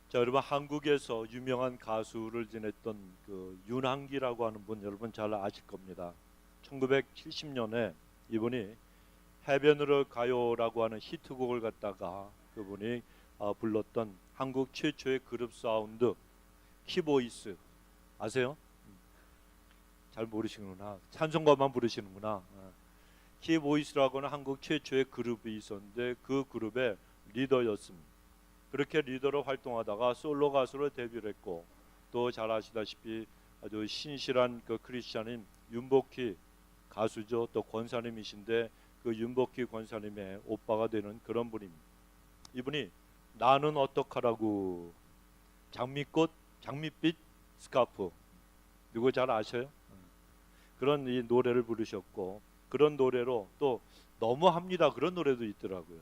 자, 여러분 한국에서 유명한 가수를 지냈던 그 윤한기라고 하는 분 여러분 잘 아실 겁니다. 1970년에 이분이 해변으로 가요라고 하는 히트곡을 갖다가 그분이 불렀던 한국 최초의 그룹 사운드 키보이스 아세요? 잘 모르시는구나. 찬송가만 부르시는구나. 키보이스라고는 한국 최초의 그룹이 있었는데 그 그룹의 리더였습니다. 그렇게 리더로 활동하다가 솔로 가수로 데뷔를 했고 또 잘 아시다시피 아주 신실한 그 크리스찬인 윤복희 가수죠. 또 권사님이신데 그 윤복희 권사님의 오빠가 되는 그런 분입니다. 이분이 나는 어떡하라고 장미꽃 장미빛 스카프 누구 잘 아셔요? 그런 이 노래를 부르셨고 그런 노래로 또 너무합니다 그런 노래도 있더라고요.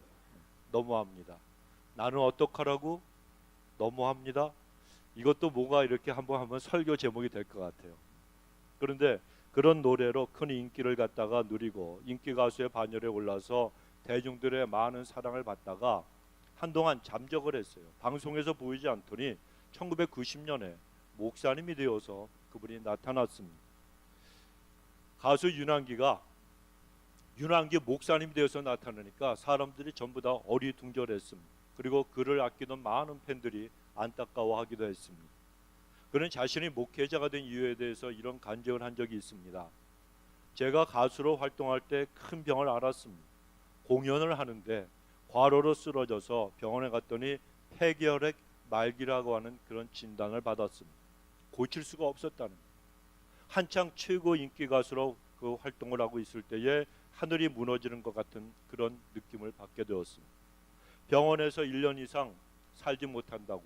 너무합니다. 나는 어떡하라고 너무합니다. 이것도 뭐가 이렇게 한번 설교 제목이 될 것 같아요. 그런데 그런 노래로 큰 인기를 갖다가 누리고 인기 가수의 반열에 올라서 대중들의 많은 사랑을 받다가 한동안 잠적을 했어요. 방송에서 보이지 않더니 1990년에 목사님이 되어서 그분이 나타났습니다. 가수 윤한기 목사님 되어서 나타나니까 사람들이 전부 다 어리둥절했습니다. 그리고 그를 아끼던 많은 팬들이 안타까워하기도 했습니다. 그는 자신이 목회자가 된 이유에 대해서 이런 간증을 한 적이 있습니다. 제가 가수로 활동할 때 큰 병을 앓았습니다. 공연을 하는데 과로로 쓰러져서 병원에 갔더니 폐결핵 말기라고 하는 그런 진단을 받았습니다. 고칠 수가 없었다는 거예요. 한창 최고 인기 가수로 그 활동을 하고 있을 때에 하늘이 무너지는 것 같은 그런 느낌을 받게 되었습니다. 병원에서 1년 이상 살지 못한다고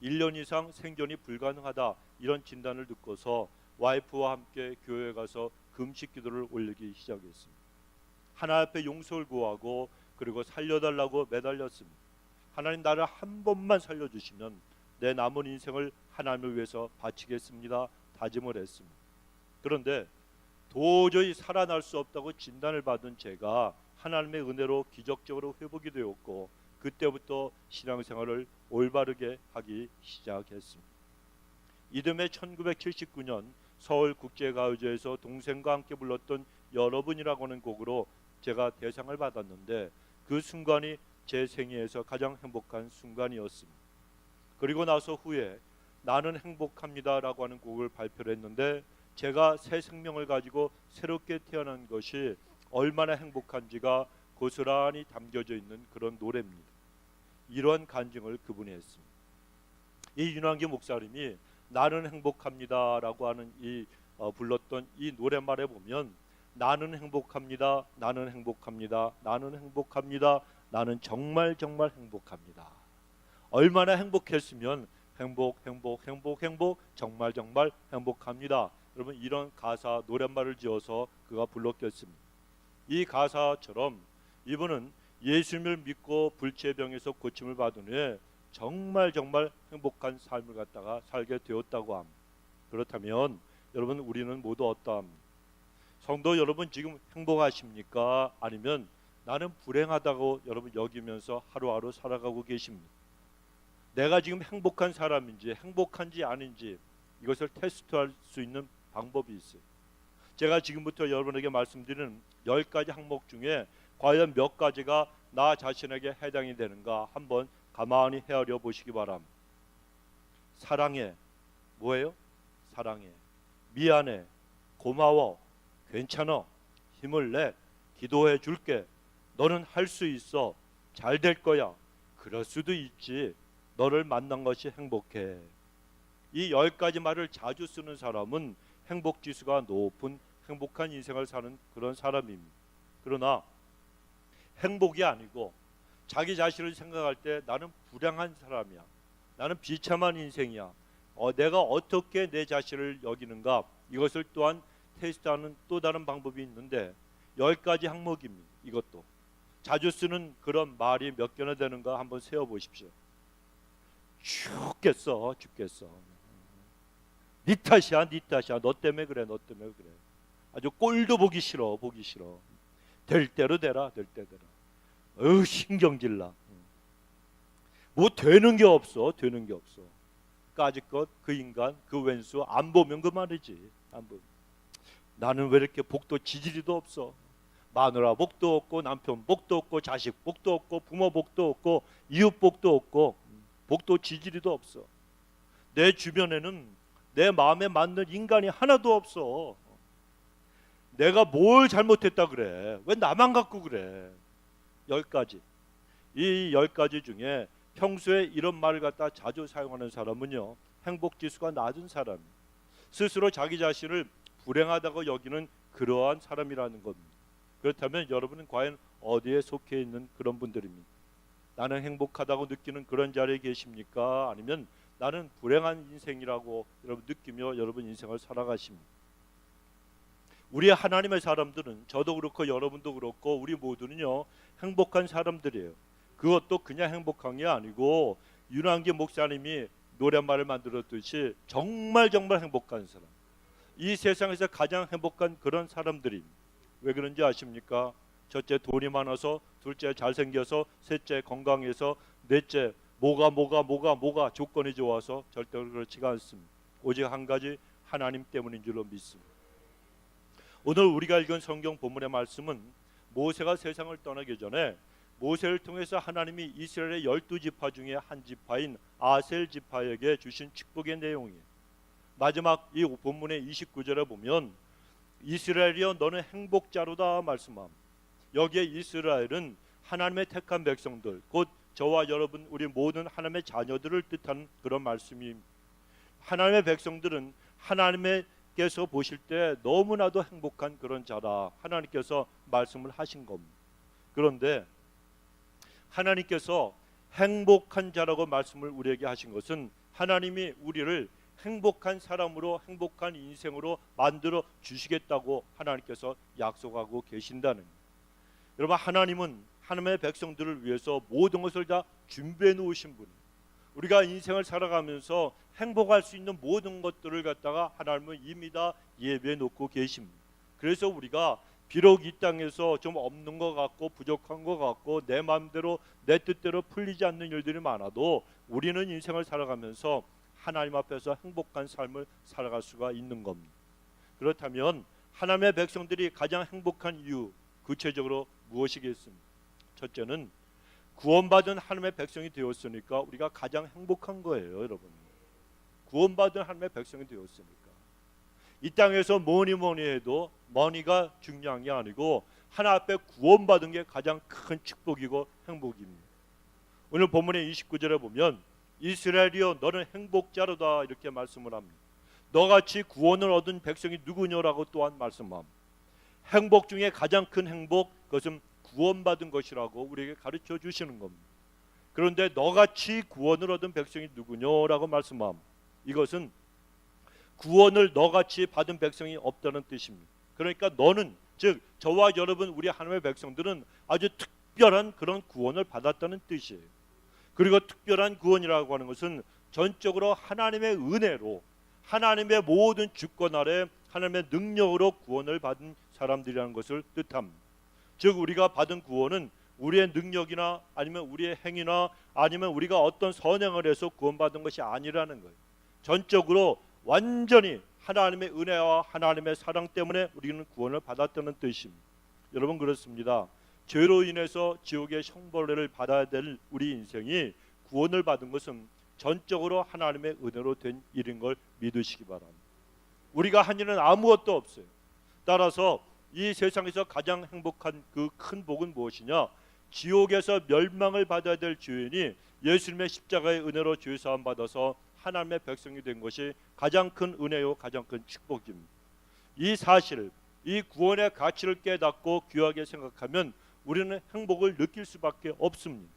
1년 이상 생존이 불가능하다 이런 진단을 듣고서 와이프와 함께 교회에 가서 금식 기도를 올리기 시작했습니다. 하나님 앞에 용서를 구하고 그리고 살려달라고 매달렸습니다. 하나님 나를 한 번만 살려주시면 내 남은 인생을 하나님을 위해서 바치겠습니다 다짐을 했습니다. 그런데 도저히 살아날 수 없다고 진단을 받은 제가 하나님의 은혜로 기적적으로 회복이 되었고 그때부터 신앙생활을 올바르게 하기 시작했습니다. 이듬해 1979년 서울국제가요제에서 동생과 함께 불렀던 여러분이라고 하는 곡으로 제가 대상을 받았는데 그 순간이 제 생애에서 가장 행복한 순간이었습니다. 그리고 나서 후에 나는 행복합니다라고 하는 곡을 발표를 했는데 제가 새 생명을 가지고 새롭게 태어난 것이 얼마나 행복한지가 고스란히 담겨져 있는 그런 노래입니다. 이러한 간증을 그분이 했습니다. 이 윤한기 목사님이 나는 행복합니다라고 하는 불렀던 이 노랫말에 보면 나는 행복합니다. 나는 행복합니다. 나는 행복합니다. 나는 정말 정말 행복합니다. 얼마나 행복했으면 행복 정말 정말 행복합니다. 여러분 이런 가사 노랫말을 지어서 그가 불렀겠습니다. 이 가사처럼 이분은 예수님을 믿고 불치병에서 고침을 받은 후에 정말 정말 행복한 삶을 갖다가 살게 되었다고 합니다. 그렇다면 여러분 우리는 모두 어떠합니까? 성도 여러분 지금 행복하십니까? 아니면 나는 불행하다고 여러분 여기면서 하루하루 살아가고 계십니까? 내가 지금 행복한 사람인지 행복한지 아닌지 이것을 테스트할 수 있는 방법이 있어요. 제가 지금부터 여러분에게 말씀드리는 10가지 항목 중에 과연 몇 가지가 나 자신에게 해당이 되는가 한번 가만히 헤아려 보시기 바랍니다. 사랑해. 뭐예요? 사랑해. 미안해. 고마워. 괜찮아. 힘을 내. 기도해 줄게. 너는 할 수 있어. 잘 될 거야. 그럴 수도 있지. 너를 만난 것이 행복해. 이 10가지 말을 자주 쓰는 사람은 행복지수가 높은 행복한 인생을 사는 그런 사람입니다. 그러나 행복이 아니고 자기 자신을 생각할 때 나는 불행한 사람이야. 나는 비참한 인생이야. 내가 어떻게 내 자신을 여기는가 이것을 또한 테스트하는 또 다른 방법이 있는데 10가지 항목입니다. 이것도 자주 쓰는 그런 말이 몇 개나 되는가 한번 세어보십시오. 죽겠어. 네 탓이야. 너 때문에 그래. 아주 꼴도 보기 싫어. 될 대로 되라. 어휴 신경질나. 뭐 되는 게 없어. 되는 게 없어. 까짓것 그 인간 그 왼수 안 보면 그만이지. 안 보면. 나는 왜 이렇게 복도 지지리도 없어. 마누라 복도 없고 남편 복도 없고 자식 복도 없고 부모 복도 없고 이웃 복도 없고 복도 지지리도 없어. 내 주변에는 내 마음에 맞는 인간이 하나도 없어. 내가 뭘 잘못했다 그래. 왜 나만 갖고 그래. 10가지. 이 10가지 중에 평소에 이런 말을 갖다 자주 사용하는 사람은요, 행복지수가 낮은 사람, 스스로 자기 자신을 불행하다고 여기는 그러한 사람이라는 겁니다. 그렇다면 여러분은 과연 어디에 속해 있는 그런 분들입니까? 나는 행복하다고 느끼는 그런 자리에 계십니까? 아니면 나는 불행한 인생이라고 여러분 느끼며 여러분 인생을 살아가십니까? 우리 하나님의 사람들은, 저도 그렇고 여러분도 그렇고 우리 모두는요 행복한 사람들이에요. 그것도 그냥 행복한 게 아니고 윤한기 목사님이 노랫말을 만들었듯이 정말 행복한 사람, 이 세상에서 가장 행복한 그런 사람들이 왜 그런지 아십니까? 첫째 돈이 많아서, 둘째 잘생겨서, 셋째 건강해서, 넷째 뭐가 조건이 좋아서 절대로 그렇지가 않습니다. 오직 한 가지, 하나님 때문인 줄로 믿습니다. 오늘 우리가 읽은 성경 본문의 말씀은 모세가 세상을 떠나기 전에 모세를 통해서 하나님이 이스라엘의 12지파 중에 한 지파인 아셀 지파에게 주신 축복의 내용이에요. 마지막 이 본문의 29절에 보면 이스라엘이여 너는 행복자로다 말씀함. 여기에 이스라엘은 하나님의 택한 백성들, 곧 저와 여러분 우리 모든 하나님의 자녀들을 뜻하는 그런 말씀입니다. 하나님의 백성들은 하나님께서 보실 때 너무나도 행복한 그런 자라 하나님께서 말씀을 하신 겁니다. 그런데 하나님께서 행복한 자라고 말씀을 우리에게 하신 것은 하나님이 우리를 행복한 사람으로, 행복한 인생으로 만들어 주시겠다고 하나님께서 약속하고 계신다는 거예요. 여러분, 하나님은 하나님의 백성들을 위해서 모든 것을 다 준비해 놓으신 분이에요. 우리가 인생을 살아가면서 행복할 수 있는 모든 것들을 갖다가 하나님은 이미 다 예비해 놓고 계십니다. 그래서 우리가 비록 이 땅에서 좀 없는 것 같고 부족한 것 같고 내 마음대로 내 뜻대로 풀리지 않는 일들이 많아도 우리는 인생을 살아가면서 하나님 앞에서 행복한 삶을 살아갈 수가 있는 겁니다. 그렇다면 하나님의 백성들이 가장 행복한 이유, 구체적으로 무엇이겠습니까? 첫째는 구원받은 하나님의 백성이 되었으니까 우리가 가장 행복한 거예요, 여러분. 구원받은 하나님의 백성이 되었으니까. 이 땅에서 뭐니 해도 머니가 중요한 게 아니고 하나 앞에 구원받은 게 가장 큰 축복이고 행복입니다. 오늘 본문의 29절에 보면 이스라엘이여 너는 행복자로다 이렇게 말씀을 합니다. 너같이 구원을 얻은 백성이 누구냐라고 또한 말씀합니다. 행복 중에 가장 큰 행복, 그것은 구원받은 것이라고 우리에게 가르쳐 주시는 겁니다. 그런데 너같이 구원을 얻은 백성이 누구냐라고 말씀합니다. 이것은 구원을 너같이 받은 백성이 없다는 뜻입니다. 그러니까 너는, 즉 저와 여러분 우리 하나님의 백성들은 아주 특별한 그런 구원을 받았다는 뜻이에요. 그리고 특별한 구원이라고 하는 것은 전적으로 하나님의 은혜로, 하나님의 모든 주권 아래 하나님의 능력으로 구원을 받은 사람들이라는 것을 뜻합니다. 즉 우리가 받은 구원은 우리의 능력이나 아니면 우리의 행위나 아니면 우리가 어떤 선행을 해서 구원받은 것이 아니라는 거예요. 전적으로 완전히 하나님의 은혜와 하나님의 사랑 때문에 우리는 구원을 받았다는 뜻입니다. 여러분, 그렇습니다. 죄로 인해서 지옥의 형벌을 받아야 될 우리 인생이 구원을 받은 것은 전적으로 하나님의 은혜로 된 일인 걸 믿으시기 바랍니다. 우리가 한 일은 아무것도 없어요. 따라서 이 세상에서 가장 행복한 그 큰 복은 무엇이냐? 지옥에서 멸망을 받아야 될 죄인이 예수님의 십자가의 은혜로 죄 사함 받아서 하나님의 백성이 된 것이 가장 큰 은혜요, 가장 큰 축복입니다. 이 사실, 이 구원의 가치를 깨닫고 귀하게 생각하면 우리는 행복을 느낄 수밖에 없습니다.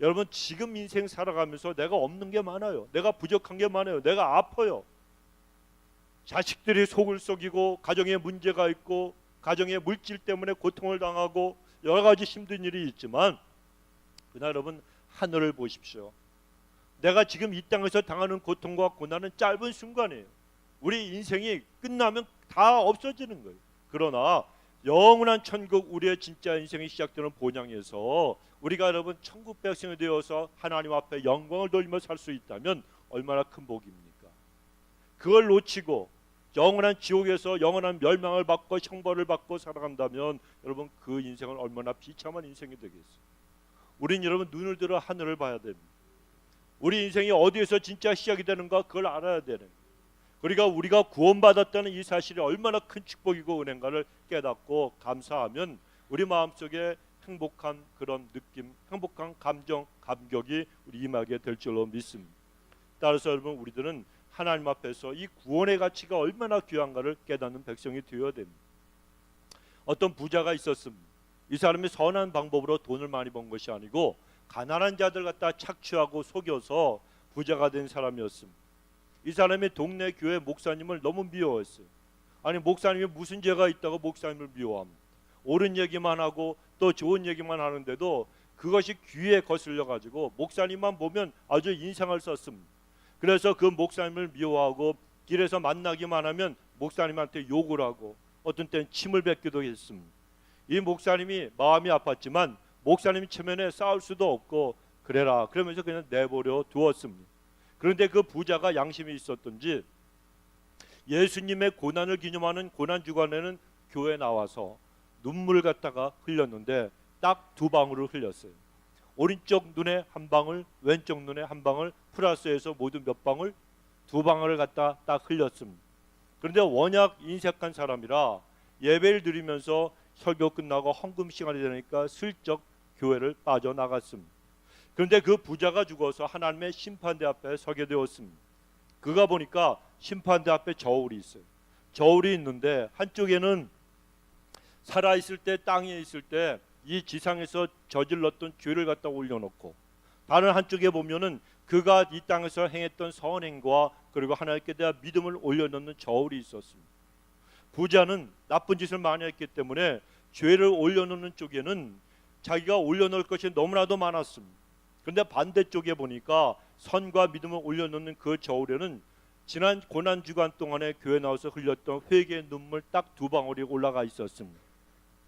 여러분, 지금 인생 살아가면서 내가 없는 게 많아요. 내가 부족한 게 많아요. 내가 아파요. 자식들이 속을 썩이고 가정에 문제가 있고 가정의 물질 때문에 고통을 당하고 여러 가지 힘든 일이 있지만 그러나 여러분, 하늘을 보십시오. 내가 지금 이 땅에서 당하는 고통과 고난은 짧은 순간이에요. 우리 인생이 끝나면 다 없어지는 거예요. 그러나 영원한 천국, 우리의 진짜 인생이 시작되는 본향에서 우리가 여러분 천국 백성이 되어서 하나님 앞에 영광을 돌리며 살 수 있다면 얼마나 큰 복입니까? 그걸 놓치고 영원한 지옥에서 영원한 멸망을 받고 형벌을 받고 살아간다면 여러분 그 인생은 얼마나 비참한 인생이 되겠어요. 우린 여러분 눈을 들어 하늘을 봐야 됩니다. 우리 인생이 어디에서 진짜 시작이 되는가 그걸 알아야 되는 거예요. 그러니까 우리가 구원받았다는 이 사실이 얼마나 큰 축복이고 은혜인가를 깨닫고 감사하면 우리 마음속에 행복한 그런 느낌, 행복한 감정, 감격이 우리 임하게 될 줄로 믿습니다. 따라서 여러분 우리들은 하나님 앞에서 이 구원의 가치가 얼마나 귀한가를 깨닫는 백성이 되어야 됩니다. 어떤 부자가 있었습니다. 이 사람이 선한 방법으로 돈을 많이 번 것이 아니고 가난한 자들 갖다 착취하고 속여서 부자가 된 사람이었습니다. 이 사람이 동네 교회 목사님을 너무 미워했어요. 아니 목사님이 무슨 죄가 있다고 목사님을 미워합니다. 옳은 얘기만 하고 또 좋은 얘기만 하는데도 그것이 귀에 거슬려 가지고 목사님만 보면 아주 인상을 썼습니다. 그래서 그 목사님을 미워하고 길에서 만나기만 하면 목사님한테 욕을 하고 어떤 때는 침을 뱉기도 했습니다. 이 목사님이 마음이 아팠지만 목사님 체면에 싸울 수도 없고 그래라 그러면서 그냥 내버려 두었습니다. 그런데 그 부자가 양심이 있었던지 예수님의 고난을 기념하는 고난주간에는 교회에 나와서 눈물을 갖다가 흘렸는데 딱 2방울을 흘렸어요. 오른쪽 눈에 한 방울, 왼쪽 눈에 한 방울, 플러스해서 모두 몇 방울? 2방울을 갖다 딱 흘렸습니다. 그런데 워낙 인색한 사람이라 예배를 드리면서 설교 끝나고 헌금 시간이 되니까 슬쩍 교회를 빠져나갔습니다. 그런데 그 부자가 죽어서 하나님의 심판대 앞에 서게 되었습니다. 그가 보니까 심판대 앞에 저울이 있어요. 저울이 있는데 한쪽에는 살아있을 때 땅에 있을 때 이 지상에서 저질렀던 죄를 갖다 올려놓고 다른 한쪽에 보면은 그가 이 땅에서 행했던 선행과 그리고 하나님께 대한 믿음을 올려놓는 저울이 있었습니다. 부자는 나쁜 짓을 많이 했기 때문에 죄를 올려놓는 쪽에는 자기가 올려놓을 것이 너무나도 많았습니다. 그런데 반대쪽에 보니까 선과 믿음을 올려놓는 그 저울에는 지난 고난주간 동안에 교회 나와서 흘렸던 회개의 눈물 딱 2방울이 올라가 있었습니다.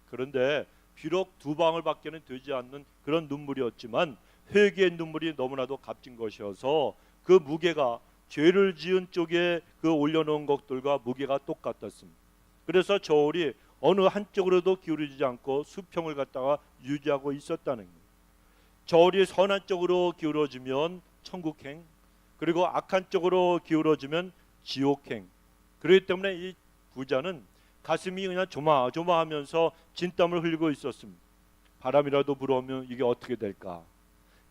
그런데 비록 2방울밖에는 되지 않는 그런 눈물이었지만 회개의 눈물이 너무나도 값진 것이어서 그 무게가 죄를 지은 쪽에 그 올려놓은 것들과 무게가 똑같았습니다. 그래서 저울이 어느 한쪽으로도 기울이지 않고 수평을 갖다가 유지하고 있었다는 거예요. 저울이 선한 쪽으로 기울어지면 천국행, 그리고 악한 쪽으로 기울어지면 지옥행. 그렇기 때문에 이 부자는 가슴이 그냥 조마조마하면서 진땀을 흘리고 있었습니다. 바람이라도 불어오면 이게 어떻게 될까?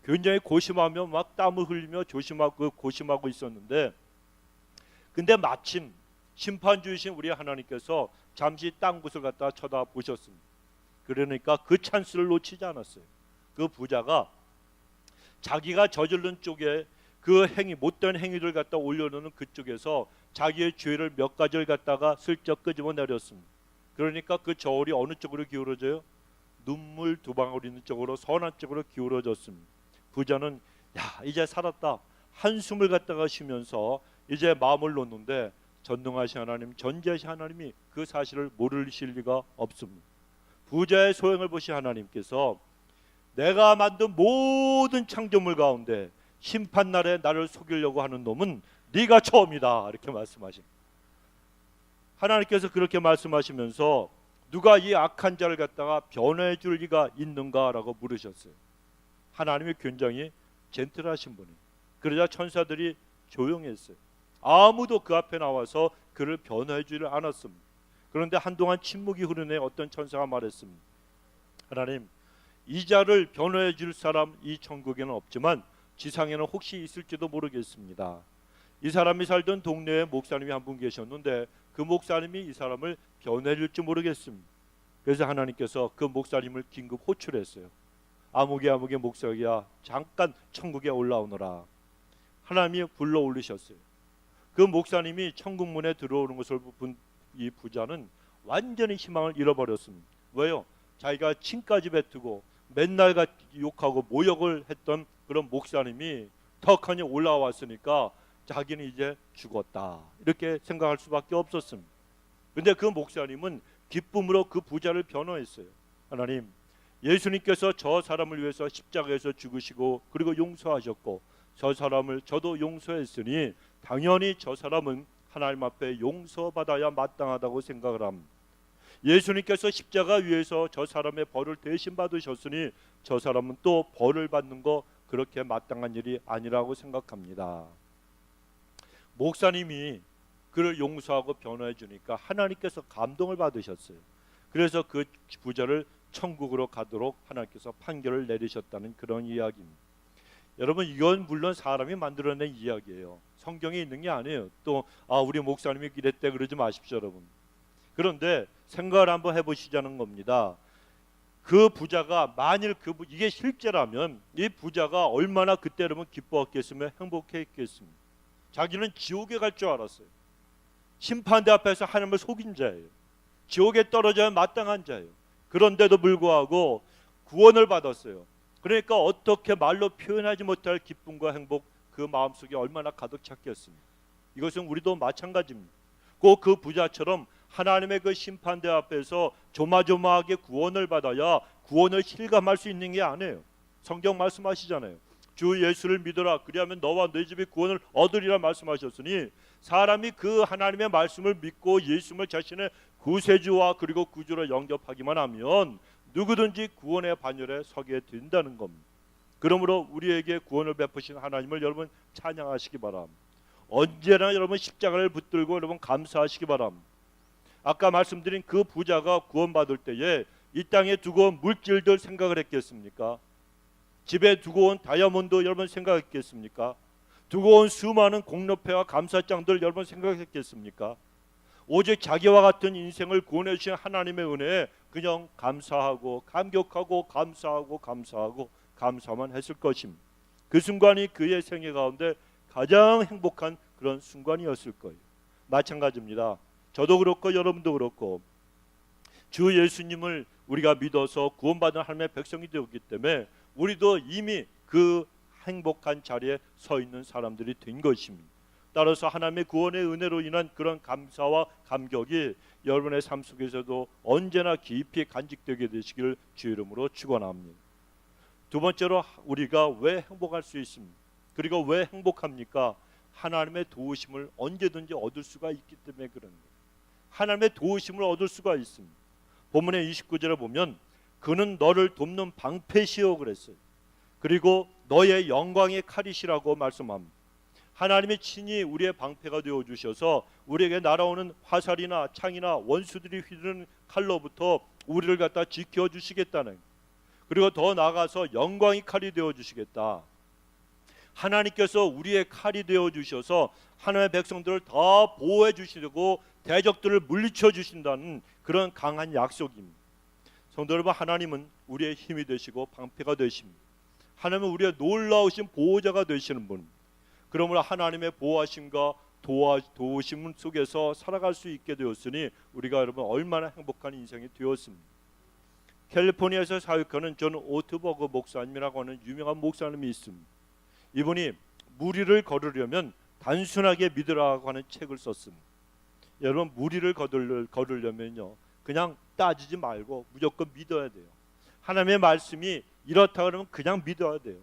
굉장히 고심하며 막 땀을 흘리며 조심하고 고심하고 있었는데, 근데 마침 심판주이신 우리 하나님께서 잠시 땅 곳을 갖다 쳐다보셨습니다. 그러니까 그 찬스를 놓치지 않았어요. 그 부자가 자기가 저지른 쪽에 그 행위, 못된 행위를 갖다 올려놓는 그쪽에서 자기의 죄를 몇 가지를 갖다가 슬쩍 끄집어 내렸습니다. 그러니까 그 저울이 어느 쪽으로 기울어져요? 눈물 2방울 있는 쪽으로, 선한 쪽으로 기울어졌습니다. 부자는 야 이제 살았다 한숨을 갖다가 쉬면서 이제 마음을 놓는데 전능하신 하나님, 전지하신 하나님이 그 사실을 모르실 리가 없습니다. 부자의 소행을 보신 하나님께서 내가 만든 모든 창조물 가운데 심판날에 나를 속이려고 하는 놈은 네가 처음이다 이렇게 말씀하신, 하나님께서 그렇게 말씀하시면서 누가 이 악한 자를 갖다가 변호해 줄 리가 있는가라고 물으셨어요. 하나님이 굉장히 젠틀하신 분이에요. 그러자 천사들이 조용했어요. 아무도 그 앞에 나와서 그를 변호해 주지 않았습니다. 그런데 한동안 침묵이 흐르네 어떤 천사가 말했습니다. 하나님, 이 자를 변호해 줄 사람 이 천국에는 없지만 지상에는 혹시 있을지도 모르겠습니다. 이 사람이 살던 동네에 목사님이 한 분 계셨는데 그 목사님이 이 사람을 변호해 줄지 모르겠습니다. 그래서 하나님께서 그 목사님을 긴급 호출했어요. 아무개 목사야 잠깐 천국에 올라오너라. 하나님이 불러 올리셨어요. 그 목사님이 천국문에 들어오는 것을 본 이 부자는 완전히 희망을 잃어버렸습니다. 왜요? 자기가 침까지 뱉고 맨날 욕하고 모욕을 했던 그런 목사님이 턱하니 올라왔으니까 자기는 이제 죽었다 이렇게 생각할 수밖에 없었습니다. 그런데 그 목사님은 기쁨으로 그 부자를 변호했어요. 하나님, 예수님께서 저 사람을 위해서 십자가에서 죽으시고 그리고 용서하셨고 저 사람을 저도 용서했으니 당연히 저 사람은 하나님 앞에 용서받아야 마땅하다고 생각을 합니다. 예수님께서 십자가 위에서 저 사람의 벌을 대신 받으셨으니 저 사람은 또 벌을 받는 거 그렇게 마땅한 일이 아니라고 생각합니다. 목사님이 그를 용서하고 변호해 주니까 하나님께서 감동을 받으셨어요. 그래서 그 부자를 천국으로 가도록 하나님께서 판결을 내리셨다는 그런 이야기입니다. 여러분, 이건 물론 사람이 만들어낸 이야기예요. 성경에 있는 게 아니에요. 또 우리 목사님이 이랬대 그러지 마십시오, 여러분. 그런데 생각을 한번 해보시자는 겁니다. 그 부자가 만일 이게 실제라면 이 부자가 얼마나 그때라면 기뻐했겠으며 행복했겠습니까? 자기는 지옥에 갈 줄 알았어요. 심판대 앞에서 하나님을 속인 자예요. 지옥에 떨어져야 마땅한 자예요. 그런데도 불구하고 구원을 받았어요. 그러니까 어떻게 말로 표현하지 못할 기쁨과 행복, 그 마음속에 얼마나 가득 찼겠습니까? 이것은 우리도 마찬가지입니다. 꼭 그 부자처럼 하나님의 그 심판대 앞에서 조마조마하게 구원을 받아야 구원을 실감할 수 있는 게 아니에요. 성경 말씀하시잖아요. 주 예수를 믿어라, 그리하면 너와 네 집이 구원을 얻으리라 말씀하셨으니 사람이 그 하나님의 말씀을 믿고 예수를 자신의 구세주와 그리고 구주로 영접하기만 하면 누구든지 구원의 반열에 서게 된다는 겁니다. 그러므로 우리에게 구원을 베푸신 하나님을 여러분 찬양하시기 바랍니다. 언제나 여러분 십자가를 붙들고 여러분 감사하시기 바랍니다. 아까 말씀드린 그 부자가 구원받을 때에 이 땅에 두고 온 물질들 생각을 했겠습니까? 집에 두고 온 다이아몬드 여러분 생각했겠습니까? 두고 온 수많은 공로패와 감사장들 여러분 생각했겠습니까? 오직 자기와 같은 인생을 구원해 주신 하나님의 은혜에 그냥 감사하고 감격하고 감사하고 감사만 했을 것입니다. 그 순간이 그의 생애 가운데 가장 행복한 그런 순간이었을 거예요. 마찬가지입니다. 저도 그렇고 여러분도 그렇고 주 예수님을 우리가 믿어서 구원받은 하나님의 백성이 되었기 때문에 우리도 이미 그 행복한 자리에 서 있는 사람들이 된 것입니다. 따라서 하나님의 구원의 은혜로 인한 그런 감사와 감격이 여러분의 삶 속에서도 언제나 깊이 간직되게 되시길 주 이름으로 축원합니다. 두 번째로 우리가 왜 행복할 수 있습니까? 그리고 왜 행복합니까? 하나님의 도우심을 언제든지 얻을 수가 있기 때문에 그런 거예요. 하나님의 도우심을 얻을 수가 있습니다. 본문의 29절에 보면 그는 너를 돕는 방패시오 그랬어요. 그리고 너의 영광의 칼이시라고 말씀합니다. 하나님이 친히 우리의 방패가 되어 주셔서 우리에게 날아오는 화살이나 창이나 원수들이 휘두르는 칼로부터 우리를 갖다 지켜 주시겠다는, 그리고 더 나아가서 영광의 칼이 되어 주시겠다. 하나님께서 우리의 칼이 되어 주셔서 하나님의 백성들을 더 보호해 주시고 대적들을 물리쳐 주신다는 그런 강한 약속입니다. 성도 여러분, 하나님은 우리의 힘이 되시고 방패가 되십니다. 하나님은 우리의 놀라우신 보호자가 되시는 분. 그러므로 하나님의 보호하심과 도우심 속에서 살아갈 수 있게 되었으니 우리가 여러분 얼마나 행복한 인생이 되었습니다. 캘리포니아에서 사역하는 존 오트버그 목사님이라고 하는 유명한 목사님이 있습니다. 이분이 무리를 걸으려면 단순하게 믿으라고 하는 책을 썼습니다. 여러분, 무리를 걸으려면요 그냥 따지지 말고 무조건 믿어야 돼요. 하나님의 말씀이 이렇다 그러면 그냥 믿어야 돼요.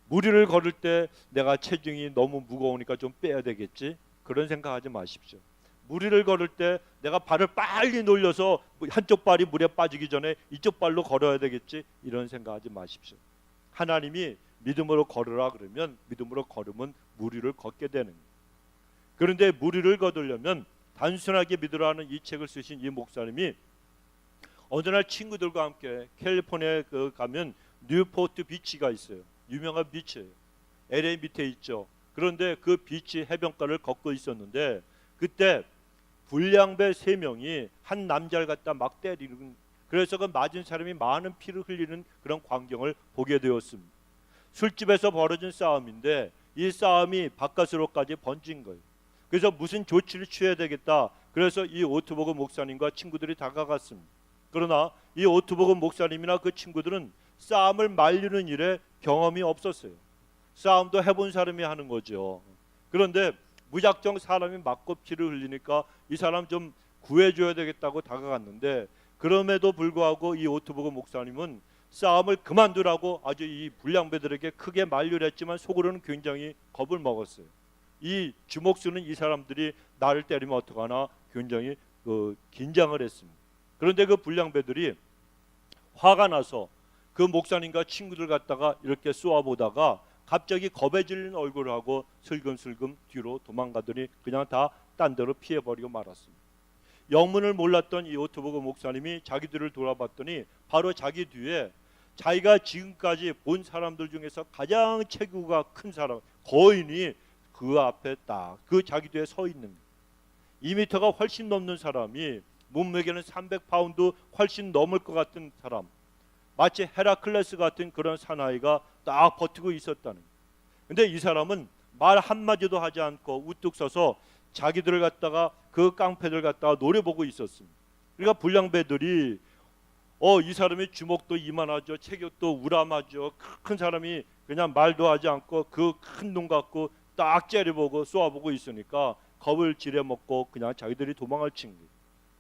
무리를 걸을 때 내가 체중이 너무 무거우니까 좀 빼야 되겠지, 그런 생각하지 마십시오. 무리를 걸을 때 내가 발을 빨리 놀려서 한쪽 발이 물에 빠지기 전에 이쪽 발로 걸어야 되겠지, 이런 생각하지 마십시오. 하나님이 믿음으로 걸으라 그러면 믿음으로 걸으면 무리를 걷게 되는 거예요. 그런데 무리를 거두려면 단순하게 믿으라는 이 책을 쓰신 이 목사님이 어느 날 친구들과 함께 캘리포니아에 가면 뉴포트 비치가 있어요. 유명한 비치예요. LA 밑에 있죠. 그런데 그 비치 해변가를 걷고 있었는데 그때 불량배 3명이 한 남자를 갖다 막 때리는, 그래서 그 맞은 사람이 많은 피를 흘리는 그런 광경을 보게 되었습니다. 술집에서 벌어진 싸움인데 이 싸움이 바깥으로까지 번진 거예요. 그래서 무슨 조치를 취해야 되겠다. 그래서 이 오트버그 목사님과 친구들이 다가갔습니다. 그러나 이 오트버그 목사님이나 그 친구들은 싸움을 말리는 일에 경험이 없었어요. 싸움도 해본 사람이 하는 거죠. 그런데 무작정 사람이 맞고 피를 흘리니까 이 사람 좀 구해줘야 되겠다고 다가갔는데, 그럼에도 불구하고 이 오토보그 목사님은 싸움을 그만두라고 아주 이 불량배들에게 크게 만류를 했지만 속으로는 굉장히 겁을 먹었어요. 이 주먹 쓰는 이 사람들이 나를 때리면 어떡하나 굉장히 긴장을 했습니다. 그런데 그 불량배들이 화가 나서 그 목사님과 친구들 갖다가 이렇게 쏘아보다가 갑자기 겁에 질린 얼굴을 하고 슬금슬금 뒤로 도망가더니 그냥 다 딴 데로 피해버리고 말았습니다. 영문을 몰랐던 이 오토보그 목사님이 자기들을 돌아봤더니 바로 자기 뒤에 자기가 지금까지 본 사람들 중에서 가장 체구가 큰 사람, 거인이 그 앞에 딱 그 자기 뒤에 서 있는 2m가 훨씬 넘는 사람이, 몸무게는 300파운드 훨씬 넘을 것 같은 사람, 마치 헤라클레스 같은 그런 사나이가 딱 버티고 있었다는. 근데 이 사람은 말 한마디도 하지 않고 우뚝 서서 자기들을 갖다가 그 깡패들 갖다가 노려보고 있었습니다. 그러니까 불량배들이 이 사람이 주먹도 이만하죠, 체격도 우람하죠, 큰 사람이 그냥 말도 하지 않고 그 큰 눈 갖고 딱 째려보고 쏘아보고 있으니까 겁을 지려먹고 그냥 자기들이 도망을 친 거예요.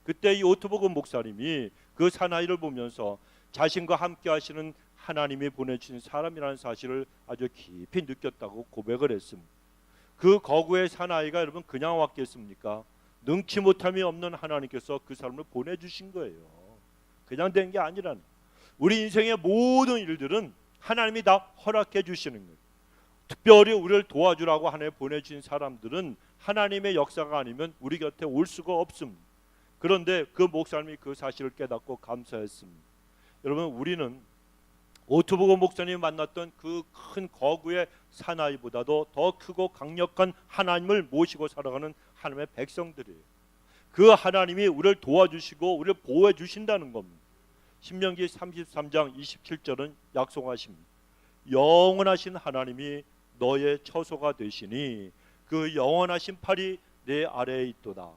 그때 이 오토보그 목사님이 그 사나이를 보면서 자신과 함께 하시는 하나님이 보내주신 사람이라는 사실을 아주 깊이 느꼈다고 고백을 했습니다. 그 거구의 사나이가 여러분 그냥 왔겠습니까? 능치 못함이 없는 하나님께서 그 사람을 보내주신 거예요. 그냥 된 게 아니라는. 우리 인생의 모든 일들은 하나님이 다 허락해 주시는 거예요. 특별히 우리를 도와주라고 하나님 보내주신 사람들은 하나님의 역사가 아니면 우리 곁에 올 수가 없습니다. 그런데 그 목사님이 그 사실을 깨닫고 감사했습니다. 여러분, 우리는 오토보그 목사님이 만났던 그 큰 거구의 사나이보다도 더 크고 강력한 하나님을 모시고 살아가는 하나님의 백성들이에요. 그 하나님이 우리를 도와주시고 우리를 보호해 주신다는 겁니다. 신명기 33장 27절은 약속하십니다. 영원하신 하나님이 너의 처소가 되시니 그 영원하신 팔이 내 아래에 있도다.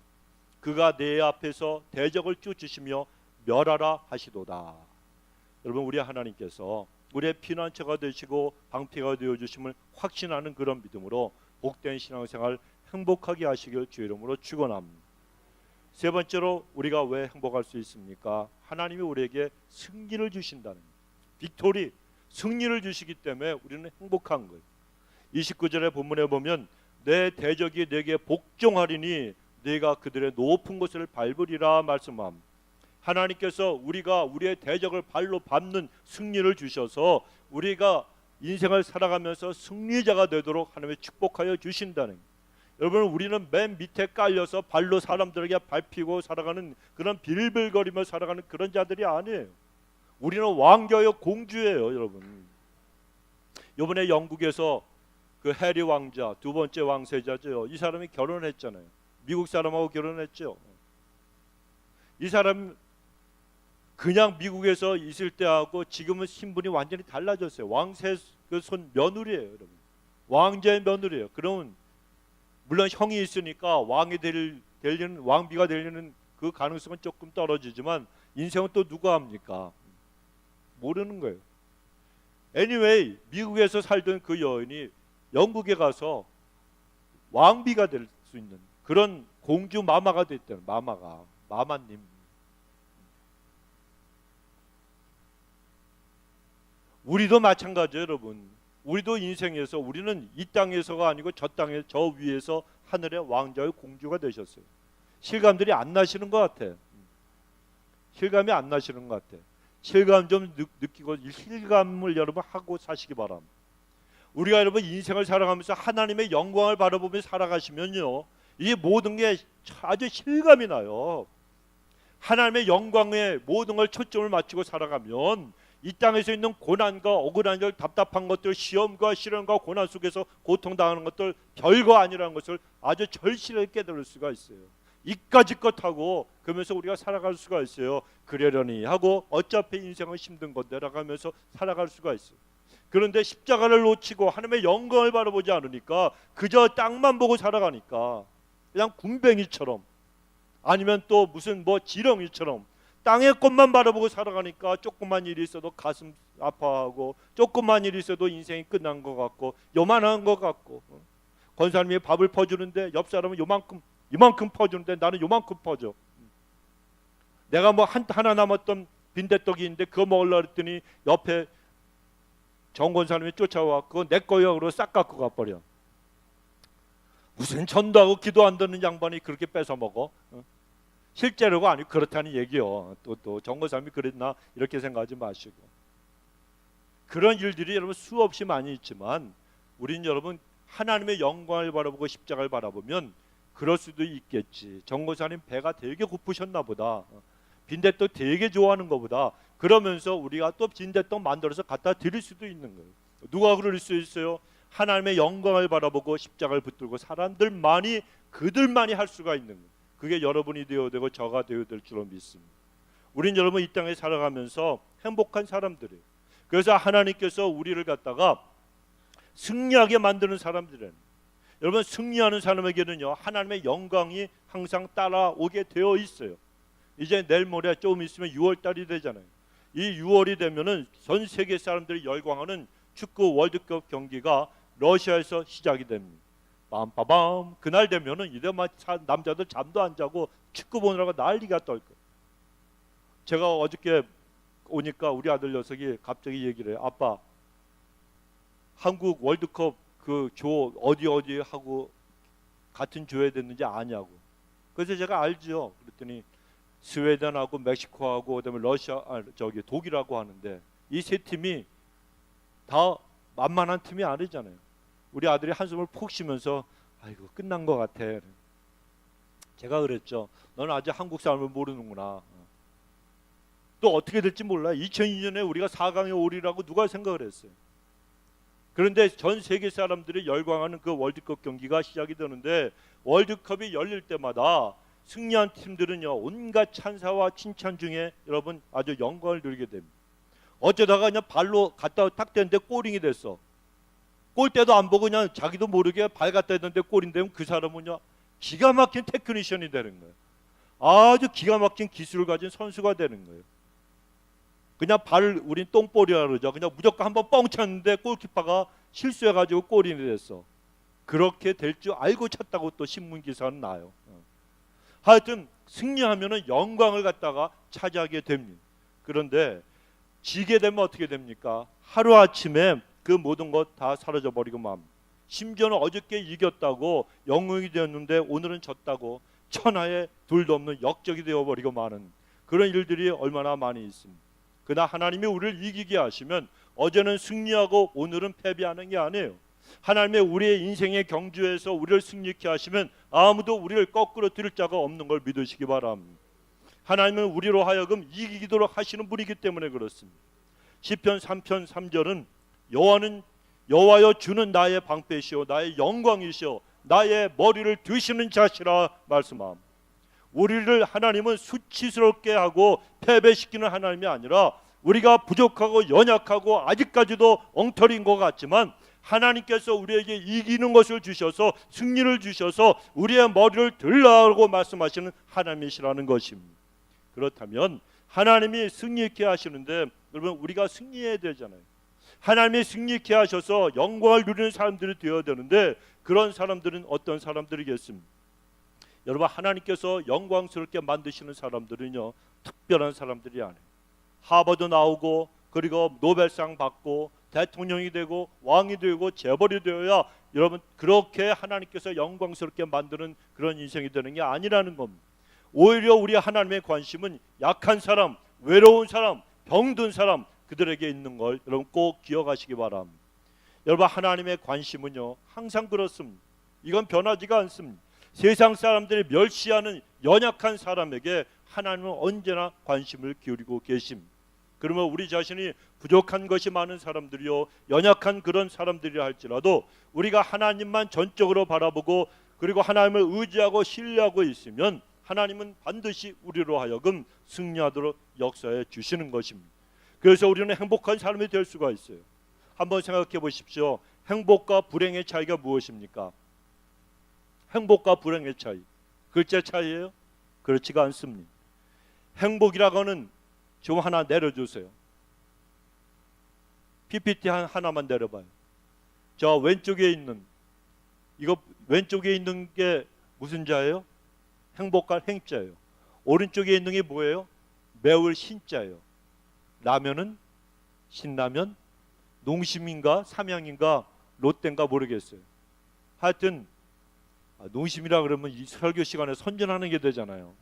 그가 내 앞에서 대적을 쫓으시며 멸하라 하시도다. 여러분, 우리 하나님께서 우리의 피난처가 되시고 방패가 되어주심을 확신하는 그런 믿음으로 복된 신앙생활 행복하게 하시길 주의 이름으로 축원합니다. 세 번째로 우리가 왜 행복할 수 있습니까? 하나님이 우리에게 승리를 주신다는 거예요. 빅토리, 승리를 주시기 때문에 우리는 행복한 거예요. 29절의 본문에 보면 내 대적이 내게 복종하리니 네가 그들의 높은 곳을 밟으리라 말씀합니다. 하나님께서 우리가 우리의 대적을 발로 밟는 승리를 주셔서 우리가 인생을 살아가면서 승리자가 되도록 하나님의 축복하여 주신다는 거예요. 여러분, 우리는 맨 밑에 깔려서 발로 사람들에게 밟히고 살아가는 그런 빌빌거리며 살아가는 그런 자들이 아니에요. 우리는 왕자여 공주예요, 여러분. 이번에 영국에서 그 해리 왕자, 두 번째 왕세자죠. 이 사람이 결혼했잖아요. 미국 사람하고 결혼했죠. 이 사람 그냥 미국에서 있을 때하고 지금은 신분이 완전히 달라졌어요. 왕세 그 손 며느리예요, 여러분. 왕자의 며느리예요. 그러면 물론 형이 있으니까 되려는 왕비가 되려는 그 가능성은 조금 떨어지지만 인생은 또 누가 합니까? 모르는 거예요. Anyway, 미국에서 살던 그 여인이 영국에 가서 왕비가 될 수 있는 그런 공주 마마가 됐다는, 마마님. 우리도 마찬가지예요, 여러분. 우리도 인생에서 우리는 이 땅에서가 아니고 저 땅에 저 위에서 하늘의 왕자의 공주가 되셨어요. 실감들이 안 나시는 것 같아. 실감이 안 나시는 것 같아. 실감 좀 느끼고 실감을 여러분 하고 사시기 바랍니다. 우리가 여러분 인생을 살아가면서 하나님의 영광을 바라보며 살아가시면요, 이 모든 게 아주 실감이 나요. 하나님의 영광에 모든 걸 초점을 맞추고 살아가면 이 땅에서 있는 고난과 억울한 일, 답답한 것들, 시험과 시련과 고난 속에서 고통당하는 것들 별거 아니라는 것을 아주 절실하게 깨달을 수가 있어요. 이까짓 것하고 그러면서 우리가 살아갈 수가 있어요. 그러려니 하고 어차피 인생은 힘든 건데라고 하면서 살아갈 수가 있어요. 그런데 십자가를 놓치고 하나님의 영광을 바라보지 않으니까 그저 땅만 보고 살아가니까 그냥 군뱅이처럼 아니면 또 무슨 지렁이처럼 땅의 것만 바라보고 살아가니까 조그만 일이 있어도 가슴 아파하고 조그만 일이 있어도 인생이 끝난 것 같고 요만한 것 같고, 권사님이 밥을 퍼주는데 옆 사람은 이만큼 퍼주는데 나는 요만큼 퍼줘. 내가 뭐 하나 남았던 빈대떡이 있는데 그거 먹으려고 했더니 옆에 정권사님이 쫓아와 그거 내 거야 그러고 싹 갖고 가버려. 무슨 전도하고 기도 안 듣는 양반이 그렇게 뺏어 먹어? 실제로가 아니고 그렇다는 얘기요. 또 정권사님이 그랬나 이렇게 생각하지 마시고. 그런 일들이 여러분 수없이 많이 있지만 우리는 여러분 하나님의 영광을 바라보고 십자가를 바라보면 그럴 수도 있겠지. 정권사님 배가 되게 고프셨나 보다. 빈대떡 되게 좋아하는 것보다 그러면서 우리가 또 빈대떡 만들어서 갖다 드릴 수도 있는 거예요. 누가 그럴 수 있어요? 하나님의 영광을 바라보고 십자가를 붙들고 사람들만이 그들만이 할 수가 있는 거예요. 그게 여러분이 되어야 되고 저가 되어야 될 줄로 믿습니다. 우린 여러분 이 땅에 살아가면서 행복한 사람들이에요. 그래서 하나님께서 우리를 갖다가 승리하게 만드는 사람들이에요. 여러분 승리하는 사람에게는요 하나님의 영광이 항상 따라오게 되어 있어요. 이제 내일 모레 조금 있으면 6월달이 되잖아요. 이 6월이 되면은 전 세계 사람들이 열광하는 축구 월드컵 경기가 러시아에서 시작이 됩니다. 빰빠밤 그날 되면은 이제 막 남자들 잠도 안 자고 축구 보느라고 난리가 떨 거예요. 제가 어저께 오니까 우리 아들 녀석이 갑자기 얘기를 해요. 아빠 한국 월드컵 그 조 어디 하고 같은 조에 됐는지 아냐고. 그래서 제가 알죠. 그랬더니 스웨덴하고 멕시코하고 그다음에 러시아 독일하고 하는데 이 세 팀이 다 만만한 팀이 아니잖아요. 우리 아들이 한숨을 푹 쉬면서 아이고 끝난 것 같아. 제가 그랬죠. 너는 아직 한국 사람을 모르는구나. 또 어떻게 될지 몰라. 2002년에 우리가 4강에 오리라고 누가 생각을 했어요. 그런데 전 세계 사람들이 열광하는 그 월드컵 경기가 시작이 되는데 월드컵이 열릴 때마다 승리한 팀들은요 온갖 찬사와 칭찬 중에 여러분 아주 영광을 누리게 됩니다. 어쩌다가 그냥 발로 갔다 탁 댔는데 골링이 됐어. 골대도 안 보고 그냥 자기도 모르게 발 갖다 했는데 골이 되면 그 사람은요 기가 막힌 테크니션이 되는 거예요. 아주 기가 막힌 기술을 가진 선수가 되는 거예요. 그냥 우린 똥볼이라 그러죠. 그냥 무조건 한번 뻥 쳤는데 골키퍼가 실수해가지고 골이 됐어. 그렇게 될 줄 알고 쳤다고 또 신문 기사는 나요. 하여튼 승리하면은 영광을 갖다가 차지하게 됩니다. 그런데 지게 되면 어떻게 됩니까? 하루 아침에 그 모든 것 다 사라져 버리고 맙니다. 심지어는 어저께 이겼다고 영웅이 되었는데 오늘은 졌다고 천하에 둘도 없는 역적이 되어버리고 마는 그런 일들이 얼마나 많이 있습니다. 그러나 하나님이 우리를 이기게 하시면 어제는 승리하고 오늘은 패배하는 게 아니에요. 하나님의 우리의 인생의 경주에서 우리를 승리케 하시면 아무도 우리를 거꾸로 들을 자가 없는 걸 믿으시기 바랍니다. 하나님은 우리로 하여금 이기도록 하시는 분이기 때문에 그렇습니다. 시편 3편 3절은 여호와여 주는 나의 방패시오 나의 영광이시오 나의 머리를 드시는 자시라 말씀함. 우리를 하나님은 수치스럽게 하고 패배시키는 하나님이 아니라 우리가 부족하고 연약하고 아직까지도 엉터리인 것 같지만 하나님께서 우리에게 이기는 것을 주셔서 승리를 주셔서 우리의 머리를 들라고 말씀하시는 하나님이시라는 것입니다. 그렇다면 하나님이 승리케 하시는데 여러분 우리가 승리해야 되잖아요. 하나님이 승리케 하셔서 영광을 누리는 사람들이 되어야 되는데 그런 사람들은 어떤 사람들이겠습니까? 여러분 하나님께서 영광스럽게 만드시는 사람들은요 특별한 사람들이 아니에요. 하버드 나오고 그리고 노벨상 받고 대통령이 되고 왕이 되고 재벌이 되어야 여러분 그렇게 하나님께서 영광스럽게 만드는 그런 인생이 되는 게 아니라는 겁니다. 오히려 우리 하나님의 관심은 약한 사람, 외로운 사람, 병든 사람 그들에게 있는 걸 여러분 꼭 기억하시기 바랍니다. 여러분 하나님의 관심은요 항상 그렇습니다. 이건 변하지가 않습니다. 세상 사람들이 멸시하는 연약한 사람에게 하나님은 언제나 관심을 기울이고 계십니다. 그러면 우리 자신이 부족한 것이 많은 사람들이요 연약한 그런 사람들이라 할지라도 우리가 하나님만 전적으로 바라보고 그리고 하나님을 의지하고 신뢰하고 있으면 하나님은 반드시 우리로 하여금 승리하도록 역사해 주시는 것입니다. 그래서 우리는 행복한 삶이 될 수가 있어요. 한번 생각해 보십시오. 행복과 불행의 차이가 무엇입니까? 행복과 불행의 차이 글자 차이예요? 그렇지가 않습니다. 행복이라고는 좀 하나 내려주세요. PPT 하나만 내려봐요. 저 왼쪽에 있는 이거 왼쪽에 있는 게 무슨 자예요? 행복과 행자예요. 오른쪽에 있는 게 뭐예요? 매울 신자예요. 라면은 신라면, 농심인가 삼양인가 롯데인가 모르겠어요. 하여튼 농심이라 그러면 이 설교 시간에 선전하는 게 되잖아요.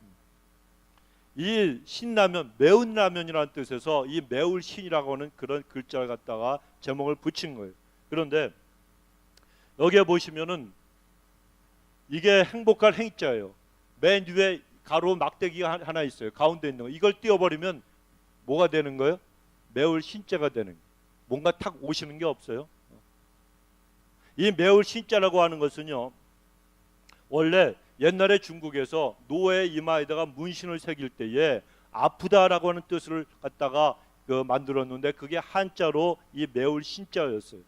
이 신라면, 매운 라면이라는 뜻에서 이 매울 신이라고 하는 그런 글자를 갖다가 제목을 붙인 거예요. 그런데 여기에 보시면은 이게 행복할 행자예요. 맨 위에 가로 막대기가 하나 있어요. 가운데 있는 거. 이걸 띄워버리면 뭐가 되는 거예요? 매울 신자가 되는 거예요. 뭔가 탁 오시는 게 없어요. 이 매울 신자라고 하는 것은요, 원래 옛날에 중국에서 노의 이마에다가 문신을 새길 때에 아프다라고 하는 뜻을 갖다가 만들었는데 그게 한자로 이 매울 신자였어요.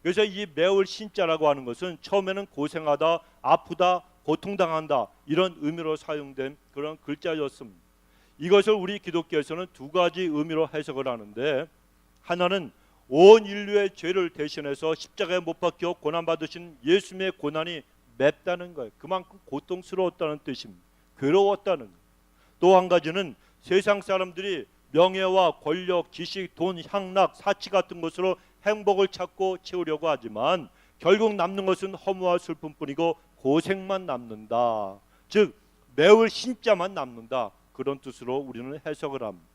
그래서 이 매울 신자라고 하는 것은 처음에는 고생하다, 아프다, 고통당한다 이런 의미로 사용된 그런 글자였습니다. 이것을 우리 기독교에서는 두 가지 의미로 해석을 하는데, 하나는 온 인류의 죄를 대신해서 십자가에 못 박혀 고난받으신 예수님의 고난이 맵다는 거예요. 그만큼 고통스러웠다는 뜻입니다. 괴로웠다는 거예요. 또 한 가지는 세상 사람들이 명예와 권력, 지식, 돈, 향락, 사치 같은 것으로 행복을 찾고 채우려고 하지만 결국 남는 것은 허무와 슬픔뿐이고 고생만 남는다. 즉 매울 신자만 남는다. 그런 뜻으로 우리는 해석을 합니다.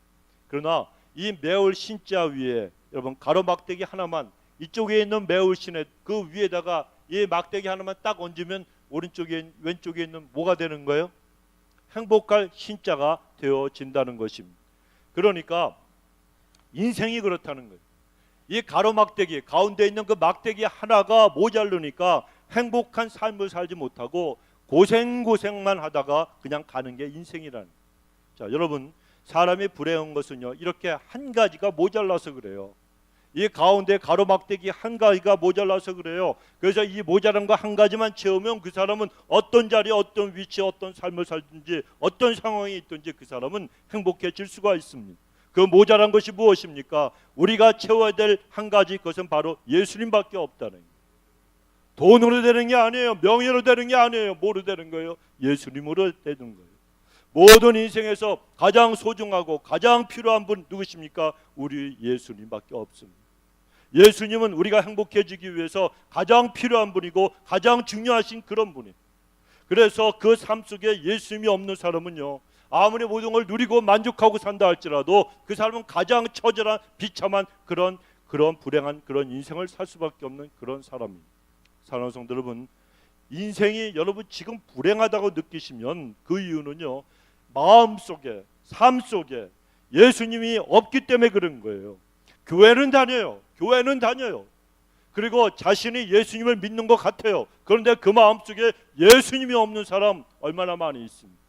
그러나 이 매울 신자 위에 여러분 가로막대기 하나만, 이쪽에 있는 매울 신의 그 위에다가 이 막대기 하나만 딱 얹으면 오른쪽에 왼쪽에 있는 뭐가 되는 거예요? 행복할 신자가 되어진다는 것입니다. 그러니까 인생이 그렇다는 거예요. 이 가로막대기 가운데 있는 그 막대기 하나가 모자르니까 행복한 삶을 살지 못하고 고생만 하다가 그냥 가는 게 인생이라는 거예요. 자, 여러분, 사람이 불행한 것은요, 이렇게 한 가지가 모자라서 그래요. 이 가운데 가로막대기 한 가지가 모자라서 그래요. 그래서 이 모자란 거 한 가지만 채우면 그 사람은 어떤 자리에 어떤 위치에 어떤 삶을 살든지 어떤 상황이 있든지 그 사람은 행복해질 수가 있습니다. 그 모자란 것이 무엇입니까? 우리가 채워야 될 한 가지, 그것은 바로 예수님밖에 없다는 거예요. 돈으로 되는 게 아니에요. 명예로 되는 게 아니에요. 뭐로 되는 거예요? 예수님으로 되는 거예요. 모든 인생에서 가장 소중하고 가장 필요한 분 누구십니까? 우리 예수님밖에 없습니다. 예수님은 우리가 행복해지기 위해서 가장 필요한 분이고 가장 중요하신 그런 분이에요. 그래서 그 삶 속에 예수님이 없는 사람은요, 아무리 모든 걸 누리고 만족하고 산다 할지라도 그 사람은 가장 처절한 비참한 그런 불행한 그런 인생을 살 수밖에 없는 그런 사람입니다. 사랑하는 성도 여러분, 인생이 여러분 지금 불행하다고 느끼시면 그 이유는요, 마음속에 삶 속에 예수님이 없기 때문에 그런 거예요. 교회는 다녀요. 그리고 자신이 예수님을 믿는 것 같아요. 그런데 그 마음속에 예수님이 없는 사람 얼마나 많이 있습니다.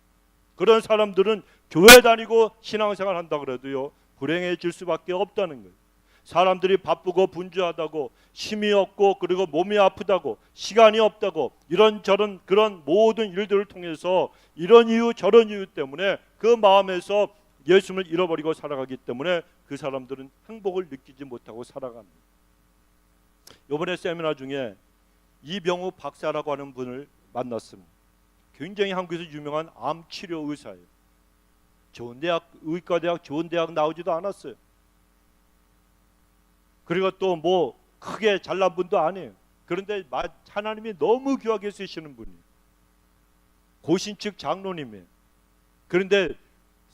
그런 사람들은 교회 다니고 신앙생활 한다 그래도요, 불행해질 수밖에 없다는 거예요. 사람들이 바쁘고 분주하다고, 힘이 없고 그리고 몸이 아프다고, 시간이 없다고, 이런저런 그런 모든 일들을 통해서 이런 이유 저런 이유 때문에 그 마음에서 예수님을 잃어버리고 살아가기 때문에 그 사람들은 행복을 느끼지 못하고 살아갑니다. 이번에 세미나 중에 이병우 박사라고 하는 분을 만났습니다. 굉장히 한국에서 유명한 암치료 의사예요. 좋은 대학, 의과대학 좋은 대학 나오지도 않았어요. 그리고 또 뭐 크게 잘난 분도 아니에요. 그런데 하나님이 너무 귀하게 쓰시는 분이에요. 고신측 장로님이에요. 그런데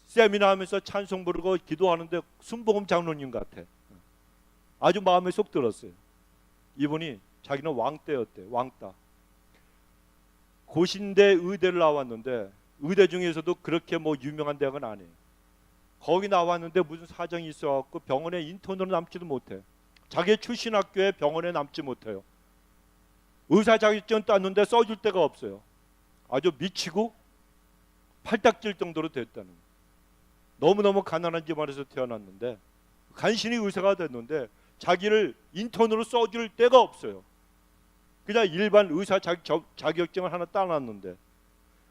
세미나 하면서 찬송 부르고 기도하는데 순복음 장로님 같아. 아주 마음에 쏙 들었어요. 이분이 자기는 왕따였대. 왕따. 고신대 의대를 나왔는데 의대 중에서도 그렇게 뭐 유명한 대학은 아니에요. 거기 나왔는데 무슨 사정이 있어갖고 병원에 인턴으로 남지도 못해. 자기 출신 학교에 병원에 남지 못해요. 의사 자격증 땄는데 써줄 데가 없어요. 아주 미치고 팔딱질 정도로 됐다는 거예요. 너무너무 가난한 집안에서 태어났는데 간신히 의사가 됐는데 자기를 인턴으로 써줄 데가 없어요. 그냥 일반 의사 자격증을 하나 따놨는데,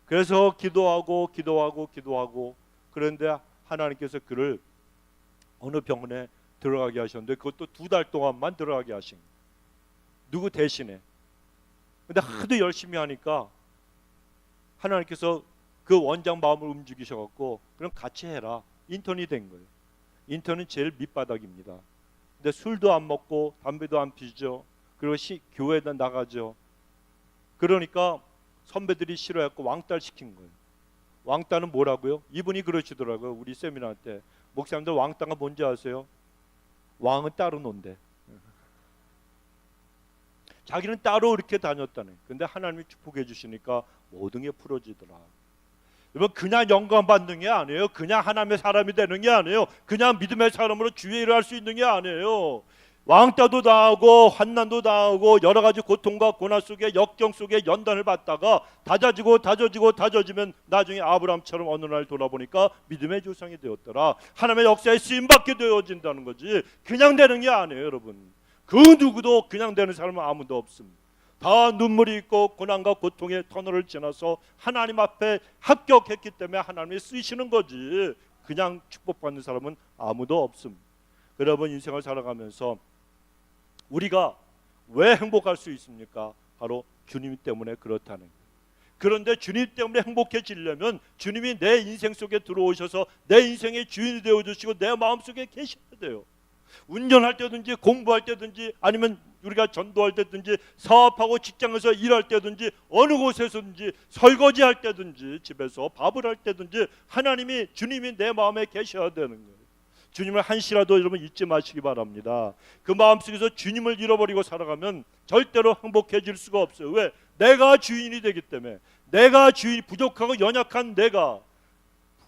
그래서 기도하고 그런데 하나님께서 그를 어느 병원에 들어가게 하셨는데 그것도 2달 동안만 들어가게 하신 거예요. 누구 대신에. 근데 하도 열심히 하니까 하나님께서 그 원장 마음을 움직이셔갖고 그럼 같이 해라. 인턴이 된 거예요. 인턴은 제일 밑바닥입니다. 근데 술도 안 먹고 담배도 안 피죠. 그리고 교회에다 나가죠. 그러니까 선배들이 싫어했고 왕따를 시킨 거예요. 왕따는 뭐라고요? 이분이 그러시더라고요. 우리 세미나 때 목사님들 왕따가 뭔지 아세요? 왕은 따로 논대. 자기는 따로 이렇게 다녔다네. 근데 하나님이 축복해 주시니까 모든 게 풀어지더라. 여러분, 그냥 영광 받는 게 아니에요. 그냥 하나님의 사람이 되는 게 아니에요. 그냥 믿음의 사람으로 주의 일을 할 수 있는 게 아니에요. 왕따도 당하고 환난도 당하고 여러 가지 고통과 고난 속에 역경 속에 연단을 받다가 다져지면 나중에 아브라함처럼 어느 날 돌아보니까 믿음의 조상이 되었더라. 하나님의 역사에 쓰임받게 되어진다는 거지. 그냥 되는 게 아니에요, 여러분. 그 누구도 그냥 되는 사람은 아무도 없습니다. 다 눈물이 있고 고난과 고통의 터널을 지나서 하나님 앞에 합격했기 때문에 하나님이 쓰시는 거지. 그냥 축복받는 사람은 아무도 없습니다. 여러분, 인생을 살아가면서 우리가 왜 행복할 수 있습니까? 바로 주님 때문에 그렇다는 거예요. 그런데 주님 때문에 행복해지려면 주님이 내 인생 속에 들어오셔서 내 인생의 주인이 되어주시고 내 마음속에 계셔야 돼요. 운전할 때든지 공부할 때든지 아니면 우리가 전도할 때든지 사업하고 직장에서 일할 때든지 어느 곳에서든지 설거지할 때든지 집에서 밥을 할 때든지 하나님이 주님이 내 마음에 계셔야 되는 거예요. 주님을 한시라도 여러분 잊지 마시기 바랍니다. 그 마음속에서 주님을 잃어버리고 살아가면 절대로 행복해질 수가 없어요. 왜? 내가 주인이 되기 때문에. 내가 주인, 부족하고 연약한 내가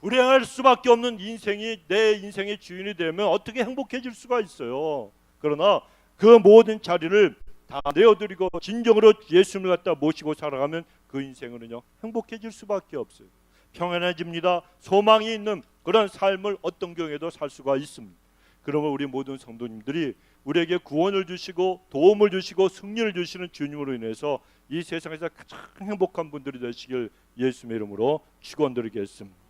불행할 수밖에 없는 인생이 내 인생의 주인이 되면 어떻게 행복해질 수가 있어요. 그러나 그 모든 자리를 다 내어드리고 진정으로 예수님을 갖다 모시고 살아가면 그 인생은요 행복해질 수밖에 없어요. 평안해집니다. 소망이 있는 그런 삶을 어떤 경우에도 살 수가 있습니다. 그러면 우리 모든 성도님들이 우리에게 구원을 주시고 도움을 주시고 승리를 주시는 주님으로 인해서 이 세상에서 가장 행복한 분들이 되시길 예수님의 이름으로 축원드리겠습니다.